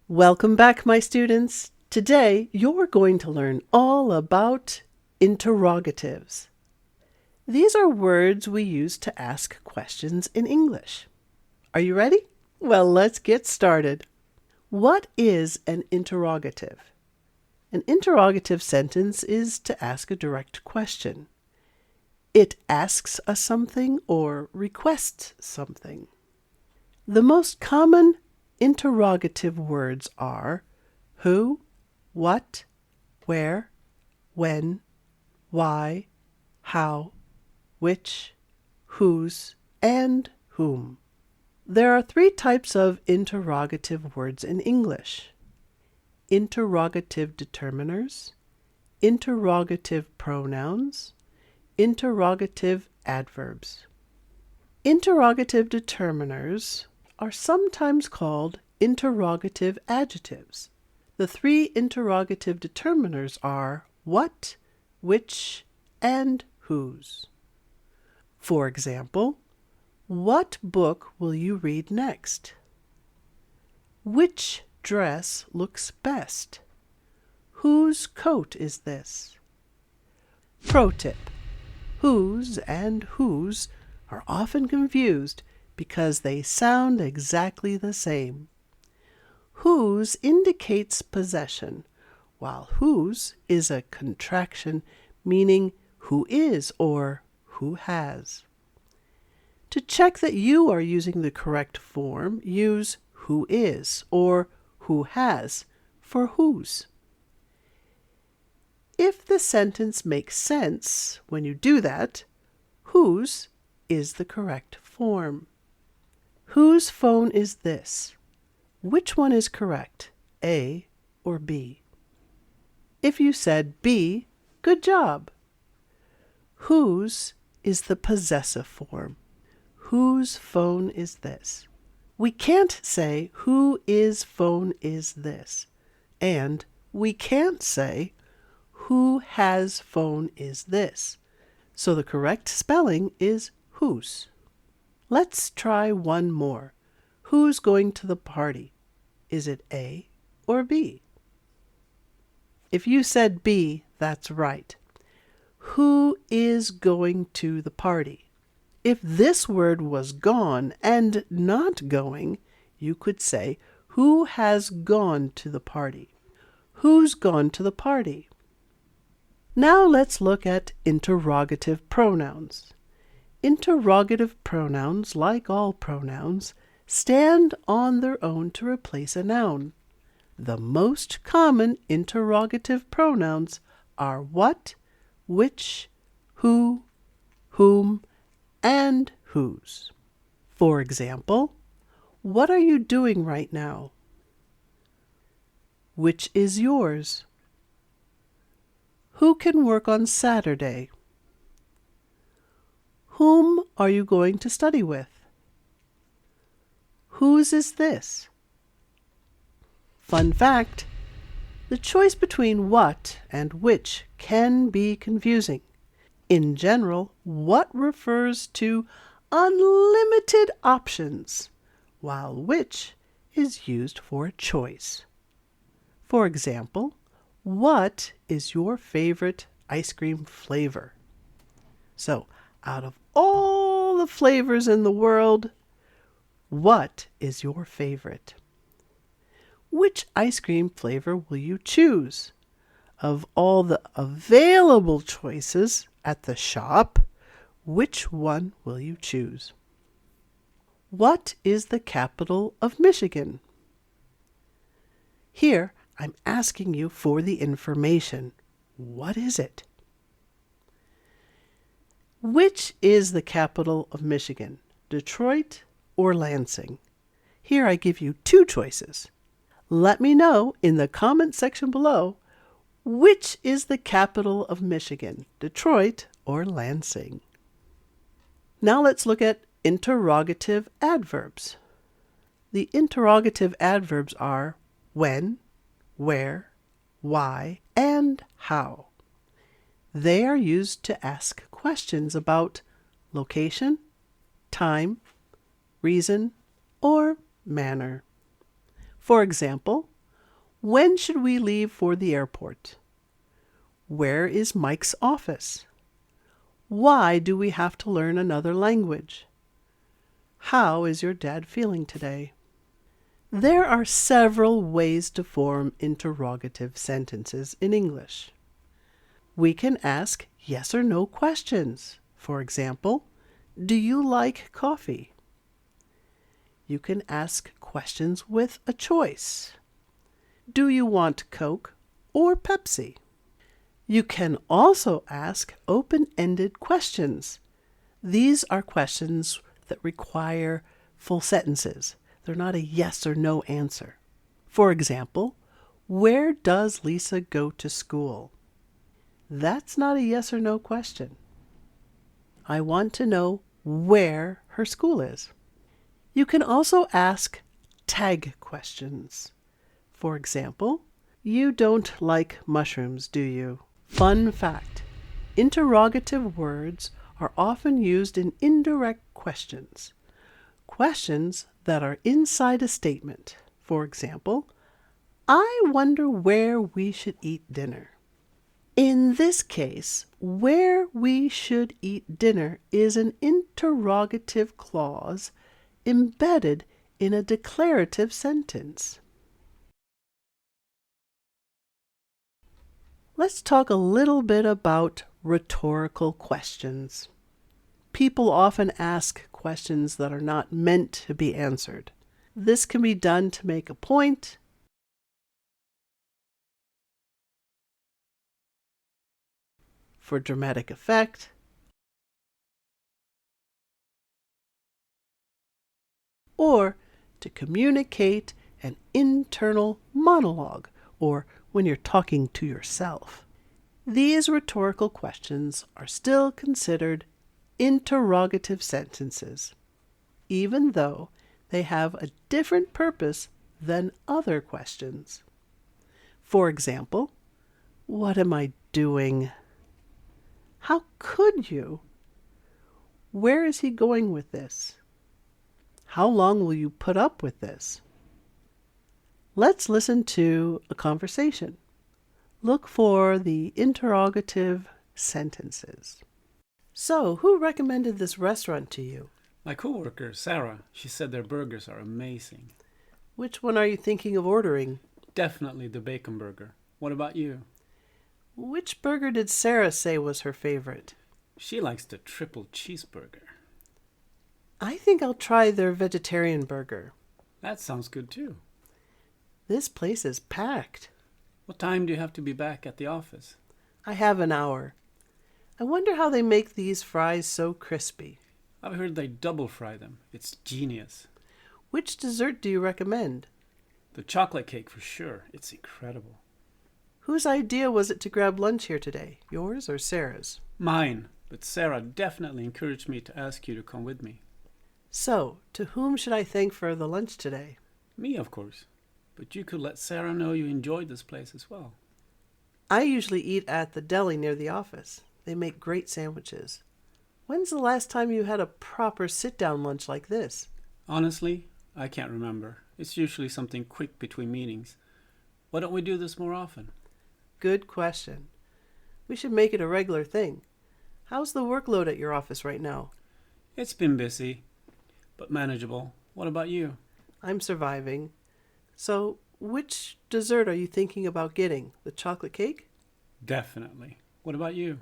Welcome back, my students. Today, you're going to learn all about interrogatives. These are words we use to ask questions in English. Are you ready? Well, let's get started. What is an interrogative? An interrogative sentence is to ask a direct question. It asks us something or requests something. The most common interrogative words are who, what, where, when, why, how, which, whose, and whom. There are three types of interrogative words in English: interrogative determiners, interrogative pronouns, interrogative adverbs. Interrogative determiners are sometimes called interrogative adjectives. The three interrogative determiners are what, which, and whose. For example, what book will you read next? Which dress looks best? Whose coat is this? Pro tip: whose and whose are often confused because they sound exactly the same. Whose indicates possession, while whose is a contraction meaning who is or who has. To check that you are using the correct form, use who is or who has for whose. If the sentence makes sense when you do that, whose is the correct form. Whose phone is this? Which one is correct, A or B? If you said B, good job. Whose is the possessive form. Whose phone is this? We can't say who is phone is this, and we can't say who has phone is this. So the correct spelling is whose. Let's try one more. Who's going to the party? Is it A or B? If you said B, that's right. Who is going to the party? If this word was gone and not going, you could say who has gone to the party? Who's gone to the party? Now let's look at interrogative pronouns. Interrogative pronouns, like all pronouns, stand on their own to replace a noun. The most common interrogative pronouns are what, which, who, whom, and whose. For example, what are you doing right now? Which is yours? Who can work on Saturday? Whom are you going to study with? Whose is this? Fun fact: the choice between what and which can be confusing. In general, what refers to unlimited options, while which is used for a choice. For example, what is your favorite ice cream flavor? So, out of all the flavors in the world, what is your favorite? Which ice cream flavor will you choose? Of all the available choices at the shop, which one will you choose? What is the capital of Michigan? Here, I'm asking you for the information. What is it? Which is the capital of Michigan, Detroit or Lansing? Here I give you two choices. Let me know in the comment section below which is the capital of Michigan, Detroit or Lansing. Now let's look at interrogative adverbs. The interrogative adverbs are when, where, why, and how. They are used to ask questions about location, time, reason, or manner. For example, When should we leave for the airport? Where is Mike's office? Why do we have to learn another language? How is your dad feeling today? There are several ways to form interrogative sentences in English. We can ask yes or no questions. For example, do you like coffee? You can ask questions with a choice. Do you want Coke or Pepsi? You can also ask open-ended questions. These are questions that require full sentences. They're not a yes or no answer. For example, where does Lisa go to school? That's not a yes or no question. I want to know where her school is. You can also ask tag questions. For example, you don't like mushrooms, do you? Fun fact: interrogative words are often used in indirect questions. Questions that are inside a statement. For example, I wonder where we should eat dinner. In this case, where we should eat dinner is an interrogative clause embedded in a declarative sentence. Let's talk a little bit about rhetorical questions. People often ask questions that are not meant to be answered. This can be done to make a point, for dramatic effect, or to communicate an internal monologue, or when you're talking to yourself. These rhetorical questions are still considered interrogative sentences, even though they have a different purpose than other questions. For example, what am I doing? How could you? Where is he going with this? How long will you put up with this? Let's listen to a conversation. Look for the interrogative sentences. So, who recommended this restaurant to you? My coworker, Sarah, she said their burgers are amazing. Which one are you thinking of ordering? Definitely the bacon burger. What about you? Which burger did Sarah say was her favorite? She likes the triple cheeseburger. I think I'll try their vegetarian burger. That sounds good too. This place is packed. What time do you have to be back at the office? I have an hour. I wonder how they make these fries so crispy. I've heard they double fry them. It's genius. Which dessert do you recommend? The chocolate cake for sure. It's incredible. Whose idea was it to grab lunch here today? Yours or Sarah's? Mine, but Sarah definitely encouraged me to ask you to come with me. So, to whom should I thank for the lunch today? Me, of course. But you could let Sarah know you enjoyed this place as well. I usually eat at the deli near the office. They make great sandwiches. When's the last time you had a proper sit-down lunch like this? Honestly, I can't remember. It's usually something quick between meetings. Why don't we do this more often? Good question. We should make it a regular thing. How's the workload at your office right now? It's been busy, but manageable. What about you? I'm surviving. So, which dessert are you thinking about getting? The chocolate cake? Definitely. What about you?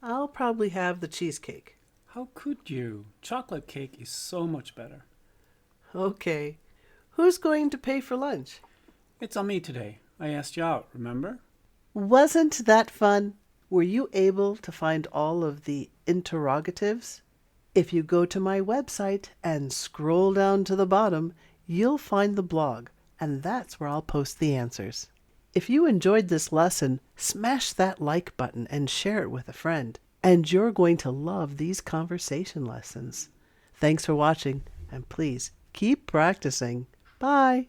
I'll probably have the cheesecake. How could you? Chocolate cake is so much better. Okay. Who's going to pay for lunch? It's on me today. I asked you out, remember? Wasn't that fun? Were you able to find all of the interrogatives? If you go to my website and scroll down to the bottom, you'll find the blog, and that's where I'll post the answers. If you enjoyed this lesson, smash that like button and share it with a friend. And you're going to love these conversation lessons. Thanks for watching, and please keep practicing. Bye.